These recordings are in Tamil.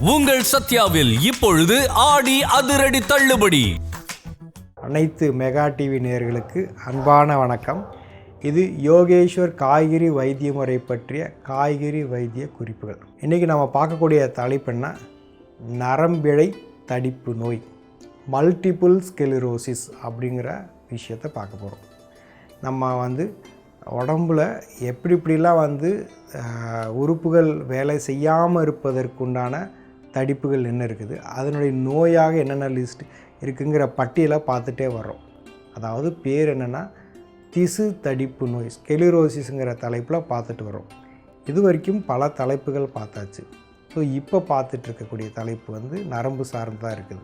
உங்கள் சத்யாவில் இப்பொழுது ஆடி அதிரடி தள்ளுபடி. அனைத்து மெகா டிவி நேயர்களுக்கு அன்பான வணக்கம். இது யோகேஸ்வர் காய்கறி வைத்திய முறை பற்றிய காய்கறி வைத்திய குறிப்புகள். இன்றைக்கி நம்ம பார்க்கக்கூடிய தலைப்பு என்ன, நரம்பிழை தடிப்பு நோய், மல்டிபிள் ஸ்கெலரோசிஸ் அப்படிங்கிற விஷயத்தை பார்க்க போகிறோம். நம்ம உடம்பில் எப்படிலாம் உறுப்புகள் வேலை செய்யாமல் இருப்பதற்குண்டான தடிப்புகள் என்ன இருக்குது, அதனுடைய நோயாக என்னென்ன லிஸ்ட் இருக்குங்கிற பட்டியலை பார்த்துட்டே வர்றோம். அதாவது பேர் என்னென்னா திசு தடிப்பு நோய், ஸ்கெலிரோசிஸுங்கிற தலைப்பில் பார்த்துட்டு வரோம். இது வரைக்கும் பல தலைப்புகள் பார்த்தாச்சு. ஸோ இப்போ பார்த்துட்டு இருக்கக்கூடிய தலைப்பு நரம்பு சார்ந்ததாக இருக்குது.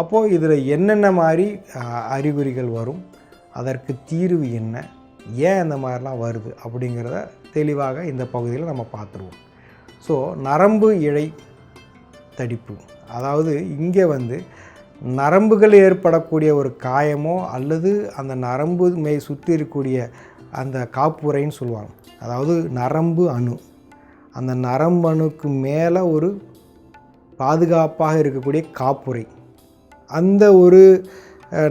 அப்போது இதில் என்னென்ன மாதிரி அறிகுறிகள் வரும், அதற்கு தீர்வு என்ன, ஏன் அந்த மாதிரிலாம் வருது அப்படிங்கிறத தெளிவாக இந்த பகுதியில் நம்ம பார்த்துருவோம். ஸோ நரம்பு இழை தடிப்பு, அதாவது இங்கே நரம்புகள் ஏற்படக்கூடிய ஒரு காயமோ அல்லது அந்த நரம்பு சுற்றி இருக்கக்கூடிய அந்த காப்புரைன்னு சொல்லுவாங்க. அதாவது நரம்பு அணு, அந்த நரம்பு அணுக்கு மேலே ஒரு பாதுகாப்பாக இருக்கக்கூடிய காப்புரை, அந்த ஒரு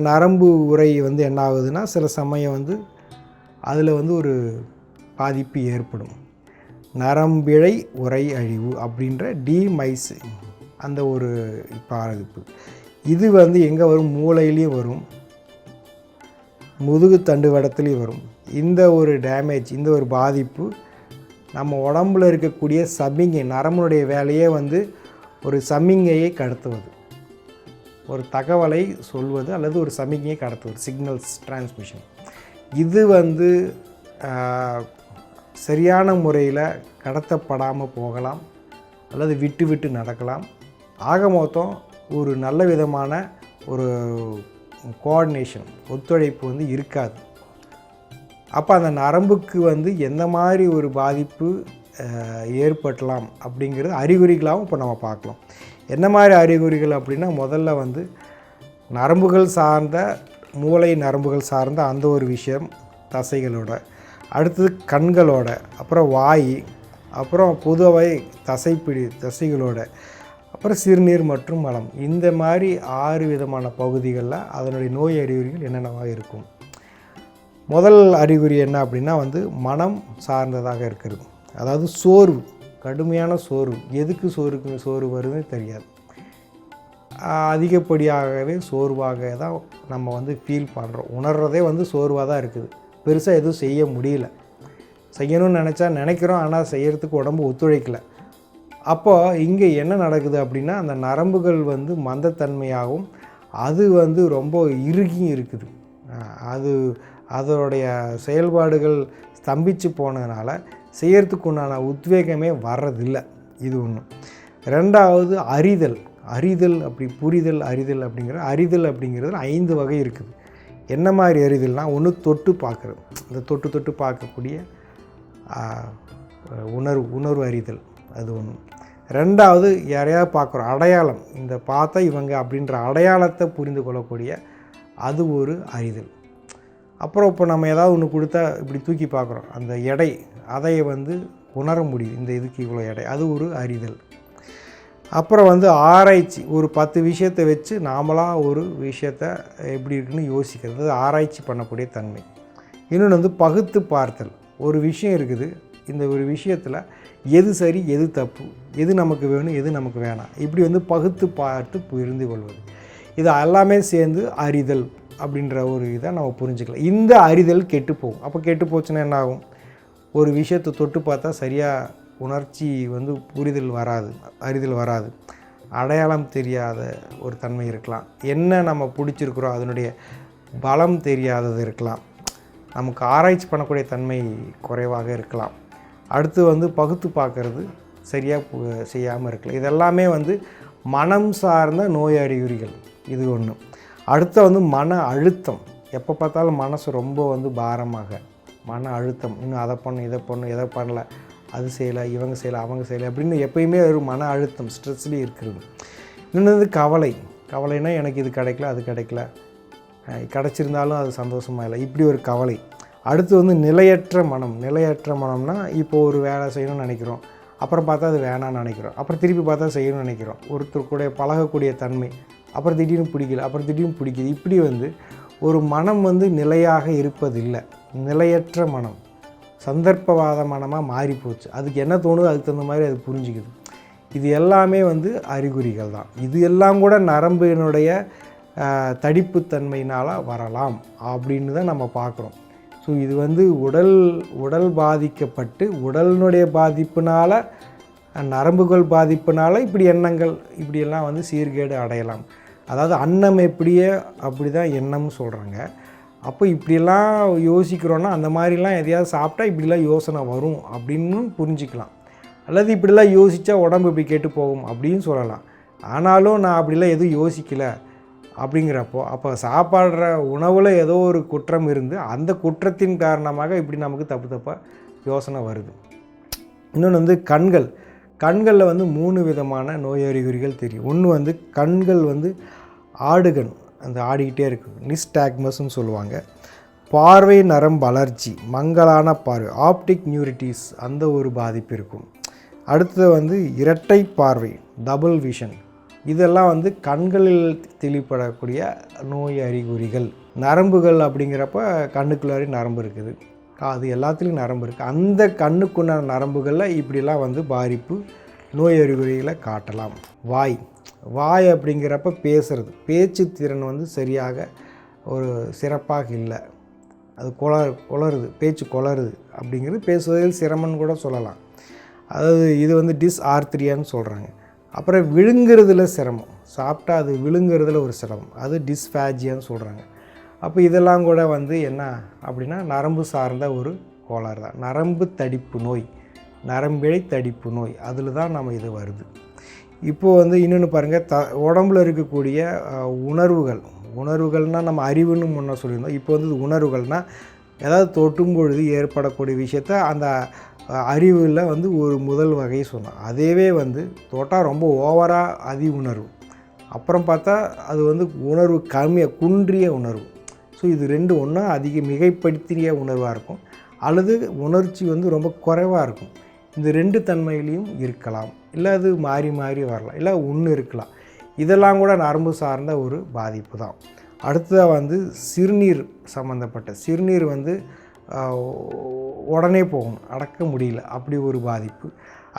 நரம்பு உரை என்ன ஆகுதுன்னா சில சமயம் அதில் ஒரு பாதிப்பு ஏற்படும். நரம்பிழை உரை அழிவு அப்படின்ற டிமைஸ் அந்த ஒரு பாதிப்பு. இது எங்கே வரும், மூளையிலையும் வரும், முதுகு தண்டு வடத்துலேயும் வரும். இந்த ஒரு டேமேஜ், இந்த ஒரு பாதிப்பு நம்ம உடம்பில் இருக்கக்கூடிய சமிங்கை, நரம்புடைய வேலையே ஒரு சமிங்கையை கடத்துவது, ஒரு தகவலை சொல்வது அல்லது ஒரு சமிங்கையை கடத்துவது, சிக்னல்ஸ் டிரான்ஸ்மிஷன். இது சரியான முறையில் கடத்தப்படாமல் போகலாம் அல்லது விட்டு விட்டு நடக்கலாம். ஆக மொத்தம் ஒரு நல்ல விதமான ஒரு கோஆர்டினேஷன், ஒத்துழைப்பு இருக்காது. அப்போ அந்த நரம்புக்கு எந்த மாதிரி ஒரு பாதிப்பு ஏற்படலாம் அப்படிங்கிறது அறிகுறிகளாகவும் இப்போ நம்ம பார்க்கலாம். என்ன மாதிரி அறிகுறிகள் அப்படின்னா, முதல்ல நரம்புகள் சார்ந்த, மூளை நரம்புகள் சார்ந்த அந்த ஒரு விஷயம் தசைகளோட, அடுத்தது கண்களோட, அப்புறம் வாய், அப்புறம் புதுவை தசைகளோட, அப்புறம் சிறுநீர் மற்றும் மலம். இந்த மாதிரி 6 விதமான பகுதிகளில் அதனுடைய நோய் அறிகுறிகள் என்னென்னவாக இருக்கும். முதல் அறிகுறி என்ன அப்படின்னா மனம் சார்ந்ததாக இருக்கிறது. அதாவது சோர்வு, கடுமையான சோர்வு. எதுக்கு சோர்வு வருதுன்னு தெரியாது, அதிகப்படியாகவே சோர்வாக தான் நம்ம ஃபீல் பண்ணுறோம். உணர்றதே சோர்வாக தான் இருக்குது. பெருசாக எதுவும் செய்ய முடியல, செய்யணும்னு நினைக்கிறோம், ஆனால் செய்கிறதுக்கு உடம்பு ஒத்துழைக்கலை. அப்போது இங்கே என்ன நடக்குது அப்படின்னா, அந்த நரம்புகள் மந்தத்தன்மையாகவும் அது ரொம்ப இறுகியும் இருக்குது. அதோடைய செயல்பாடுகள் ஸ்தம்பித்து போனதுனால செய்கிறதுக்கு உண்டான உத்வேகமே வர்றதில்லை. இது ஒன்று. ரெண்டாவது அறிதல் அப்படி புரிதல், அறிதல் அப்படிங்கிறது 5 வகை இருக்குது. என்ன மாதிரி அறிதல்னால், ஒன்று தொட்டு பார்க்குறது, இந்த தொட்டு பார்க்கக்கூடிய உணர்வு அறிதல், அது ஒன்று. ரெண்டாவது யாரையாவது பார்க்குறோம், அடையாளம், இந்த பார்த்தா இவங்க அப்படின்ற அடையாளத்தை புரிந்து கொள்ளக்கூடிய அது ஒரு அறிதல். அப்புறம் இப்போ நம்ம ஏதாவது ஒன்று கொடுத்தா இப்படி தூக்கி பார்க்குறோம், அந்த எடை, அதை உணர முடியுது, இந்த இதுக்கு இவ்வளோ எடை, அது ஒரு அறிதல். அப்புறம் ஆராய்ச்சி, ஒரு 10 விஷயத்தை வச்சு நாமளாக ஒரு விஷயத்தை எப்படி இருக்குன்னு யோசிக்கிறது, ஆராய்ச்சி பண்ணக்கூடிய தன்மை. இன்னொன்று பகுத்து பார்த்தல். ஒரு விஷயம் இருக்குது, இந்த ஒரு விஷயத்தில் எது சரி எது தப்பு, எது நமக்கு வேணும் எது நமக்கு வேணாம், இப்படி பகுத்து பார்த்து புரிந்து கொள்வது. இது எல்லாமே சேர்ந்து அறிதல் அப்படின்ற ஒரு இதை நம்ம புரிஞ்சுக்கலாம். இந்த அறிதல் கெட்டு போகும். அப்போ கெட்டு போச்சுன்னா என்ன ஆகும், ஒரு விஷயத்தை தொட்டு பார்த்தா சரியாக உணர்ச்சி புரிதல் வராது, அறிதல் வராது, அடையாளம் தெரியாத ஒரு தன்மை இருக்கலாம், என்ன நம்ம பிடிச்சிருக்கிறோம் அதனுடைய பலம் தெரியாதது இருக்கலாம், நமக்கு ஆராய்ச்சி பண்ணக்கூடிய தன்மை குறைவாக இருக்கலாம். அடுத்து பகுத்து பார்க்கறது சரியாக செய்யாமல் இருக்கலாம். இதெல்லாமே மனம் சார்ந்த நோய் அறிகுறிகள். இது ஒன்று. அடுத்த மன அழுத்தம். எப்போ பார்த்தாலும் மனசு ரொம்ப பாரமாக, மன அழுத்தம், இன்னும் அதை பண்ணு இதை பண்ணு, எதை பண்ணல, அது செய்யலை, இவங்க செய்யலை, அவங்க செய்யலை அப்படின்னு எப்பயுமே ஒரு மன அழுத்தம், ஸ்ட்ரெஸ்லேயே இருக்கிறது. இன்னொன்று கவலைனா எனக்கு இது கிடைக்கல, அது கிடைக்கல, கிடச்சிருந்தாலும் அது சந்தோஷமாக இல்லை, இப்படி ஒரு கவலை. அடுத்து நிலையற்ற மனம். நிலையற்ற மனம்னா இப்போ ஒரு வேலை செய்யணும்னு நினைக்கிறோம், அப்புறம் பார்த்தா அது வேணான்னு நினைக்கிறோம், அப்புறம் திருப்பி பார்த்தா செய்யணும்னு நினைக்கிறோம். ஒருத்தர் கூட பழகக்கூடிய தன்மை, அப்புறம் திடீர்னு பிடிக்கல, அப்புறம் திடீர்னு பிடிக்குது. இப்படி வந்து ஒரு மனம் வந்து நிலையாக இருப்பதில்லை. நிலையற்ற மனம், சந்தர்ப்பவாத மனமாக மாறிப்போச்சு. அதுக்கு என்ன தோணுதோ அதுக்கு தகுந்த மாதிரி அது புரிஞ்சுக்குது. இது எல்லாமே வந்து அறிகுறிகள் தான். இது எல்லாம் கூட நரம்பினுடைய தடிப்புத்தன்மையினால் வரலாம் அப்படின்னு தான் நம்ம பார்க்குறோம். ஸோ இது வந்து உடல் பாதிக்கப்பட்டு உடலினுடைய பாதிப்புனால், நரம்புகள் பாதிப்புனால் இப்படி எண்ணங்கள் இப்படியெல்லாம் வந்து சீர்கேடு அடையலாம். அதாவது அன்னம் எப்படியே அப்படி தான் எண்ணம்னு சொல்கிறாங்க. அப்போ இப்படியெல்லாம் யோசிக்கிறோன்னா அந்த மாதிரிலாம் எதையாவது சாப்பிட்டா இப்படிலாம் யோசனை வரும் அப்படின்னு புரிஞ்சிக்கலாம். அல்லது இப்படிலாம் யோசித்தா உடம்பு இப்படி கெட்டு போகும் அப்படின்னு சொல்லலாம். ஆனாலும் நான் அப்படிலாம் எதுவும் யோசிக்கலை அப்படிங்கிறப்போ, அப்போ சாப்பாடுற உணவில் ஏதோ ஒரு குற்றம் இருந்து அந்த குற்றத்தின் காரணமாக இப்படி நமக்கு தப்பாக யோசனை வருது. இன்னொன்று வந்து கண்களில் வந்து 3 விதமான நோய் அறிகுறிகள் தெரியும். ஒன்று வந்து கண்கள் வந்து ஆடுகண், அந்த ஆடிக்கிட்டே இருக்குது, நிஸ்டாக்மஸ்ன்னு சொல்லுவாங்க. பார்வை நரம்பு அலர்ஜி, மங்கலான பார்வை, ஆப்டிக் நியூரிட்டிஸ், அந்த ஒரு பாதிப்பு இருக்கும். அடுத்தது வந்து இரட்டை பார்வை, டபுள் விஷன். இதெல்லாம் வந்து கண்களில் தெளிப்படக்கூடிய நோய் அறிகுறிகள். நரம்புகள் அப்படிங்கிறப்ப கண்ணுக்குள்ளாரி நரம்பு இருக்குது, காது எல்லாத்துலேயும் நரம்பு இருக்குது. அந்த கண்ணுக்குண்டான நரம்புகளில் இப்படிலாம் வந்து பாதிப்பு நோய் அறிகுறிகளை காட்டலாம். வாய் அப்படிங்கிறப்ப பேச்சு திறன் வந்து சரியாக ஒரு சிறப்பாக இல்லை, அது குளறுது, பேச்சு குளறுது அப்படிங்கிறது பேசுவதில் சிரமம்னு கூட சொல்லலாம். அதாவது இது வந்து டிஸ்ஆர்த்ரியான்னு சொல்கிறாங்க. அப்புறம் விழுங்குறதுல சிரமம், சாப்பிட்டா அது விழுங்குறதுல ஒரு சிரமம், அது டிஸ்ஃபேஜியான்னு சொல்கிறாங்க. அப்போ இதெல்லாம் கூட வந்து என்ன அப்படின்னா நரம்பு சார்ந்த ஒரு கோளாறு தான். நரம்பு தடிப்பு நோய், நரம்பிழை தடிப்பு நோய், அதில் தான் நம்ம இது வருது. இப்போது வந்து இன்னொன்று பாருங்கள், உடம்புல இருக்கக்கூடிய உணர்வுகள்னால் நம்ம அறிவுன்னு முன்னே சொல்லியிருந்தோம். இப்போ வந்து உணர்வுகள்னால் ஏதாவது தொட்டும் பொழுது ஏற்படக்கூடிய விஷயத்த அந்த அறிவில் வந்து ஒரு முதல் வகை சொன்னோம். அதேவே வந்து தொட்டால் ரொம்ப ஓவராக அதி உணர்வு, அப்புறம் பார்த்தா அது வந்து உணர்வு கம்மியாக குன்றிய உணர்வு. ஸோ இது ரெண்டு ஒன்றா மிகைப்படுத்திய உணர்வாக இருக்கும், அல்லது உணர்ச்சி வந்து ரொம்ப குறைவாக இருக்கும். இந்த 2 தன்மையிலையும் இருக்கலாம், இல்லை அது மாறி மாறி வரலாம், இல்லை ஒன்று இருக்கலாம். இதெல்லாம் கூட நரம்பு சார்ந்த ஒரு பாதிப்பு தான். அடுத்ததாக வந்து சிறுநீர் சம்மந்தப்பட்ட, சிறுநீர் வந்து உடனே போகணும், அடக்க முடியல, அப்படி ஒரு பாதிப்பு.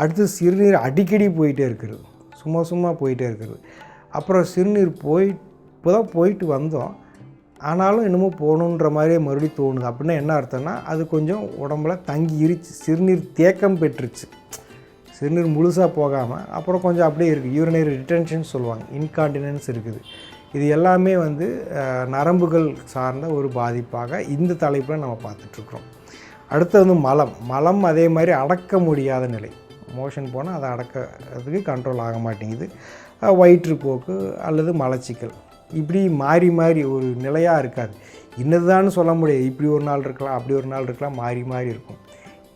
அடுத்து சிறுநீர் அடிக்கடி போயிட்டே இருக்கிறது, சும்மா போயிட்டே இருக்கிறது. அப்புறம் சிறுநீர் இப்போ தான் போயிட்டு வந்தோம், ஆனாலும் இன்னமும் போகணுன்ற மாதிரியே மறுபடியும் தோணுது. அப்படின்னா என்ன அர்த்தம்னா அது கொஞ்சம் உடம்புல தங்கி இருச்சு, சிறுநீர் தேக்கம் பெற்றுச்சு. சிறுநீர் முழுசாக போகாமல் அப்புறம் கொஞ்சம் அப்படியே இருக்குது, யூரினரி ரிட்டென்ஷன் சொல்லுவாங்க, இன்கான்டினன்ஸ் இருக்குது. இது எல்லாமே வந்து நரம்புகள் சார்ந்த ஒரு பாதிப்பாக இந்த தலைப்பில் நம்ம பார்த்துட்ருக்குறோம். அடுத்து வந்து மலம் அதே மாதிரி அடக்க முடியாத நிலை. மோஷன் போனால் அதை அடக்கிறதுக்கு கண்ட்ரோல் ஆக மாட்டேங்குது. வயிற்றுப்போக்கு அல்லது மலச்சிக்கல், இப்படி மாறி ஒரு நிலையாக இருக்காது. இன்னதுதான்னு சொல்ல முடியாது, இப்படி ஒரு நாள் இருக்கலாம், அப்படி ஒரு நாள் இருக்கலாம், மாறி இருக்கும்.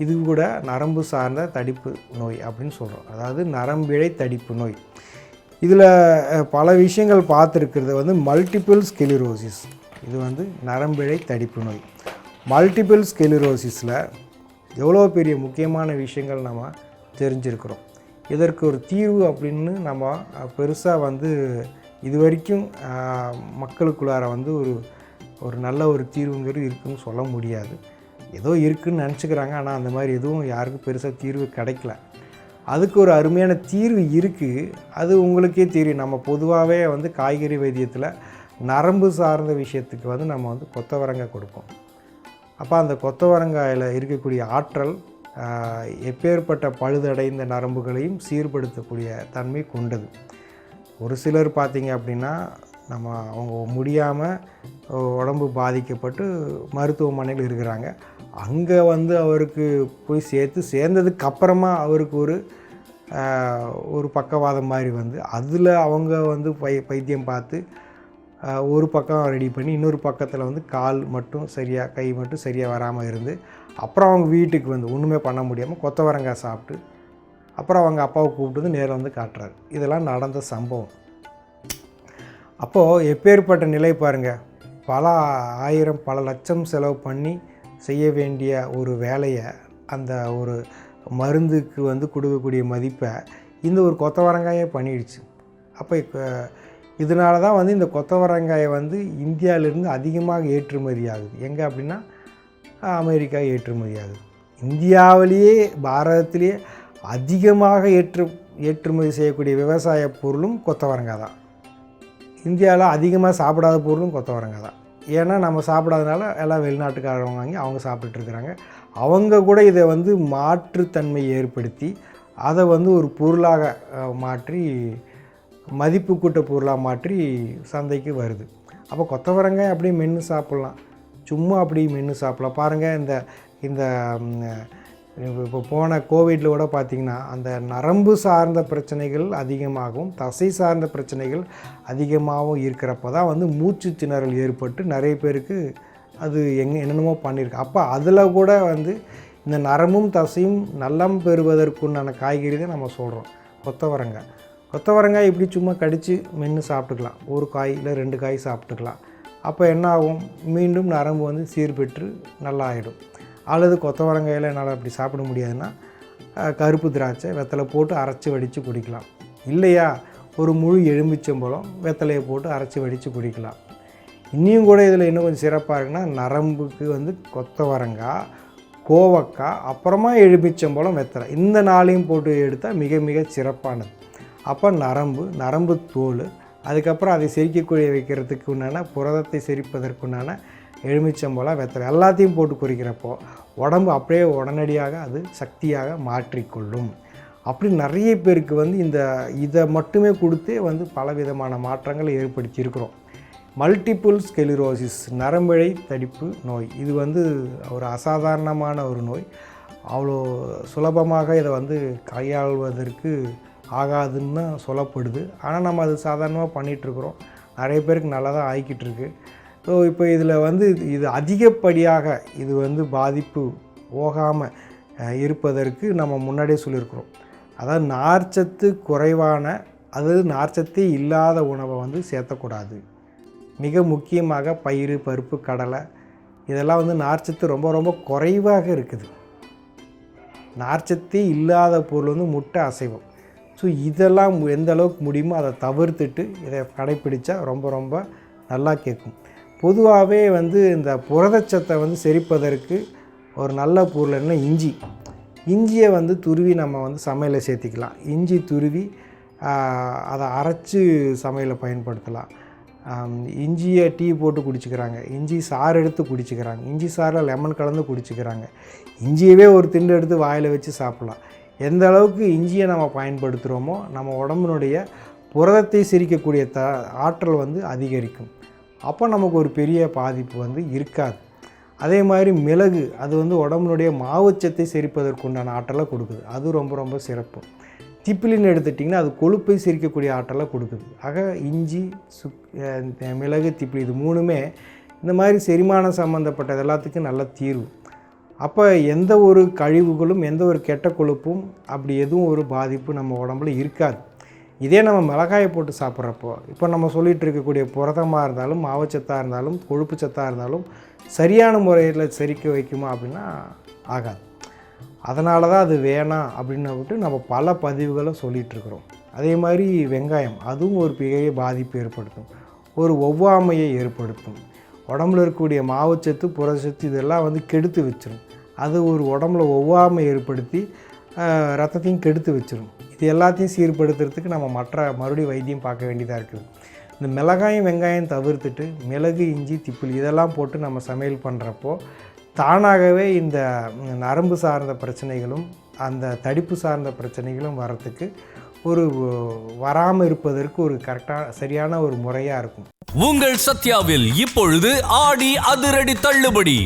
இது கூட நரம்பு சார்ந்த தடிப்பு நோய் அப்படின்னு சொல்கிறோம், அதாவது நரம்பிழை தடிப்பு நோய். இதில் பல விஷயங்கள் பார்த்துருக்கிறது வந்து மல்டிபிள் ஸ்கெலிரோசிஸ், இது வந்து நரம்பிழை தடிப்பு நோய். மல்டிபிள் ஸ்கெலிரோசிஸில் எவ்வளோ பெரிய முக்கியமான விஷயங்கள் நம்ம தெரிஞ்சிருக்கிறோம். இதற்கு ஒரு தீர்வு அப்படின்னு நம்ம பெருசாக வந்து இது வரைக்கும் மக்களுக்குள்ளார வந்து ஒரு நல்ல ஒரு தீர்வுங்கிறது இருக்குதுன்னு சொல்ல முடியாது. ஏதோ இருக்குதுன்னு நினச்சிக்கிறாங்க, ஆனால் அந்த மாதிரி எதுவும் யாருக்கும் பெருசாக தீர்வு கிடைக்கல. அதுக்கு ஒரு அருமையான தீர்வு இருக்குது, அது உங்களுக்கே தெரியும். நம்ம பொதுவாகவே வந்து காய்கறி வைத்தியத்தில் நரம்பு சார்ந்த விஷயத்துக்கு வந்து நம்ம வந்து கொத்தவரங்காய் கொடுப்போம். அப்போ அந்த கொத்தவரங்காயில் இருக்கக்கூடிய ஆற்றல் எப்பேற்பட்ட பழுதடைந்த நரம்புகளையும் சீர்படுத்தக்கூடிய தன்மை கொண்டது. ஒரு சிலர் பார்த்திங்க அப்படின்னா அவங்க முடியாமல் உடம்பு பாதிக்கப்பட்டு மருத்துவமனையில் இருக்கிறாங்க. அங்கே வந்து அவருக்கு போய் சேர்ந்ததுக்கு அப்புறமா அவருக்கு ஒரு பக்கவாதம் மாதிரி வந்து அதில் அவங்க வந்து வைத்தியம் பார்த்து ஒரு பக்கம் ரெடி பண்ணி இன்னொரு பக்கத்தில் வந்து கால் மட்டும் சரியாக, கை மட்டும் சரியாக வராமல் இருந்து அப்புறம் அவங்க வீட்டுக்கு வந்து ஒன்றுமே பண்ண முடியாமல் கொத்தவரங்காய் சாப்பிட்டு அப்புறம் அவங்க அப்பாவை கூப்பிட்டு நேரில் வந்து காட்டுறாரு. இதெல்லாம் நடந்த சம்பவம். அப்போது எப்பேற்பட்ட நிலை பாருங்கள், பல ஆயிரம் பல லட்சம் செலவு பண்ணி செய்ய வேண்டிய ஒரு வேலையை அந்த ஒரு மருந்துக்கு வந்து கொடுக்கக்கூடிய மதிப்பை இந்த ஒரு கொத்தவரங்காயே பண்ணிடுச்சு. அப்போ இதனால தான் வந்து இந்த கொத்தவரங்காயை வந்து இந்தியாவிலேருந்து அதிகமாக ஏற்றுமதி ஆகுது. எங்கே அப்படின்னா அமெரிக்கா ஏற்றுமதி ஆகுது. இந்தியாவிலேயே பாரதத்திலேயே அதிகமாக ஏற்றுமதி செய்யக்கூடிய விவசாய பொருளும் கொத்தவரங்காய் தான். இந்தியாவில் அதிகமாக சாப்பிடாத பொருளும் கொத்தவரங்காய் தான். ஏன்னா நம்ம சாப்பிடாதனால எல்லாம் வெளிநாட்டுக்காரவங்க வாங்கி அவங்க சாப்பிட்டுட்ருக்குறாங்க. அவங்க கூட இதை வந்து மாற்றுத்தன்மை ஏற்படுத்தி அதை வந்து ஒரு பொருளாக மாற்றி மதிப்பு கூட்ட பொருளாக மாற்றி சந்தைக்கு வருது. அப்போ கொத்தவரங்காய் அப்படியே மென்று சாப்பிட்லாம், சும்மா அப்படியே மென்று சாப்பிட்லாம். பாருங்கள், இந்த இப்போ போன கோவிட்டில் கூட பார்த்திங்கன்னா அந்த நரம்பு சார்ந்த பிரச்சனைகள் அதிகமாகவும் தசை சார்ந்த பிரச்சனைகள் அதிகமாகவும் இருக்கிறப்ப தான் வந்து மூச்சு திணறல் ஏற்பட்டு நிறைய பேருக்கு அது என்னென்னமோ பண்ணியிருக்கு. அப்போ அதில் கூட வந்து இந்த நரம்பும் தசையும் நலம் பெறுவதற்குண்டான காய்கறி தான் நம்ம சொல்கிறோம் கொத்தவரங்காய். கொத்தவரங்காய் இப்படி சும்மா கடித்து மென்று சாப்பிட்டுக்கலாம், ஒரு காய் இல்லை 2 காய் சாப்பிட்டுக்கலாம். அப்போ என்ன ஆகும், மீண்டும் நரம்பு வந்து சீர்பெற்று நல்லா ஆகிடும். அல்லது கொத்தவரங்காயில் என்னால் அப்படி சாப்பிட முடியாதுன்னா கருப்பு திராட்சை வெத்தலை போட்டு அரைச்சி வடித்து குடிக்கலாம். இல்லையா, ஒரு முழு எலுமிச்சம்பழம் வெத்தலையை போட்டு அரைச்சி வடித்து குடிக்கலாம். இன்னும் கூட இதில் இன்னும் கொஞ்சம் சிறப்பாக இருக்குன்னா நரம்புக்கு வந்து கொத்தவரங்காய், கோவக்காய், அப்புறமா எலுமிச்சம்பழம், வெத்தலை, இந்த 4ஐயும் போட்டு எடுத்தால் மிக மிக சிறப்பானது. அப்போ நரம்பு தோல், அதுக்கப்புறம் அதை செரிக்கக்கூடிய வைக்கிறதுக்கு உண்டான புரதத்தை செரிப்பதற்குண்டான எலுமிச்சம்பழம், வெத்தலை எல்லாத்தையும் போட்டு குறிக்கிறப்போ உடம்பு அப்படியே உடனடியாக அது சக்தியாக மாற்றிக்கொள்ளும். அப்படி நிறைய பேருக்கு வந்து இதை மட்டுமே கொடுத்தே வந்து பலவிதமான மாற்றங்களை ஏற்படுத்தி இருக்கிறோம். மல்டிபிள் ஸ்கெலிரோசிஸ், நரம்பிழை தடிப்பு நோய், இது வந்து ஒரு அசாதாரணமான ஒரு நோய். அவ்வளோ சுலபமாக இதை வந்து கையாள்வதற்கு ஆகாதுன்னு தான் சொல்லப்படுது. ஆனால் நம்ம அது சாதாரணமாக பண்ணிகிட்ருக்குறோம். நிறைய பேருக்கு நல்லா தான் ஆகிக்கிட்டு இருக்கு. ஸோ இப்போ இதில் வந்து இது அதிகப்படியாக இது வந்து பாதிப்பு போகாமல் இருப்பதற்கு நம்ம முன்னாடியே சொல்லியிருக்கிறோம். அதாவது நார்ச்சத்து குறைவான, அதாவது நார்ச்சத்தே இல்லாத உணவை வந்து சேர்த்தக்கூடாது. மிக முக்கியமாக பயிறு, பருப்பு, கடலை, இதெல்லாம் வந்து நார்ச்சத்து ரொம்ப ரொம்ப குறைவாக இருக்குது. நார்ச்சத்தே இல்லாத பொருள் வந்து முட்டை, அசைவம். ஸோ இதெல்லாம் எந்த அளவுக்கு முடியுமோ அதை தவிர்த்துட்டு இதை கடைப்பிடிச்சா ரொம்ப ரொம்ப நல்லா கேட்கும். பொதுவாகவே வந்து இந்த புரதச்சத்தை வந்து செரிப்பதற்கு ஒரு நல்ல பொருள் என்ன, இஞ்சியை வந்து துருவி நம்ம வந்து சமையலில் சேர்த்திக்கலாம். இஞ்சி துருவி அதை அரைச்சி சமையலில் பயன்படுத்தலாம். இஞ்சியை டீ போட்டு குடிச்சிக்கிறாங்க, இஞ்சி சாறு எடுத்து குடிச்சிக்கிறாங்க, இஞ்சி சாறில் லெமன் கலந்து குடிச்சிக்கிறாங்க, இஞ்சியவே ஒரு திண்டு எடுத்து வாயில் வச்சு சாப்பிட்லாம். எந்த அளவுக்கு இஞ்சியை நம்ம பயன்படுத்துகிறோமோ நம்ம உடம்பினுடைய புரதத்தை சிரிக்கக்கூடிய ஆற்றல் வந்து அதிகரிக்கும். அப்போ நமக்கு ஒரு பெரிய பாதிப்பு வந்து இருக்காது. அதே மாதிரி மிளகு, அது வந்து உடம்புனுடைய மாவுச்சத்தை செரிப்பதற்குண்டான ஆற்றலை கொடுக்குது, அது ரொம்ப ரொம்ப சிறப்பு. திப்பிலின்னு எடுத்துட்டிங்கன்னா அது கொழுப்பை செரிக்கக்கூடிய ஆற்றலை கொடுக்குது. ஆக இஞ்சி, மிளகு, திப்பிலி, இது 3மே இந்த மாதிரி செரிமானம் சம்மந்தப்பட்டது எல்லாத்துக்கும் நல்ல தீர்வு. அப்போ எந்த ஒரு கழிவுகளும் எந்த ஒரு கெட்ட கொழுப்பும் அப்படி எதுவும் ஒரு பாதிப்பு நம்ம உடம்புல இருக்காது. இதே நம்ம மிளகாயை போட்டு சாப்பிட்றப்போ இப்போ நம்ம சொல்லிகிட்டு இருக்கக்கூடிய புரதமாக இருந்தாலும், மாவுச்சத்தாக இருந்தாலும், கொழுப்பு சத்தாக இருந்தாலும் சரியான முறையில் செரிக்க வைக்குமா அப்படின்னா ஆகாது. அதனால தான் அது வேணாம் அப்படின்னு விட்டு நம்ம பல பதிவுகளை சொல்லிகிட்ருக்குறோம். அதே மாதிரி வெங்காயம், அதுவும் ஒரு பெரிய பாதிப்பு ஏற்படுத்தும், ஒரு ஒவ்வாமையை ஏற்படுத்தும். உடம்புல இருக்கக்கூடிய மாவுச்சத்து, புரதச்சத்து இதெல்லாம் வந்து கெடுத்து வச்சிடும். அது ஒரு உடம்புல ஒவ்வாமை ஏற்படுத்தி ரத்தத்தையும் கெடுத்து வச்சிடும். இது எல்லாத்தையும் சீர்படுத்துறதுக்கு நம்ம மறுபடியும் வைத்தியம் பார்க்க வேண்டியதாக இருக்குது. இந்த மிளகாயும் வெங்காயம் தவிர்த்துட்டு மிளகு, இஞ்சி, திப்பிலி இதெல்லாம் போட்டு நம்ம சமையல் பண்ணுறப்போ தானாகவே இந்த நரம்பு சார்ந்த பிரச்சனைகளும் அந்த தடிப்பு சார்ந்த பிரச்சனைகளும் வரத்துக்கு வராமல் இருப்பதற்கு ஒரு சரியான ஒரு முறையாக இருக்கும். உங்கள் சத்யாவில் இப்பொழுது ஆடி அதிரடி தள்ளுபடி.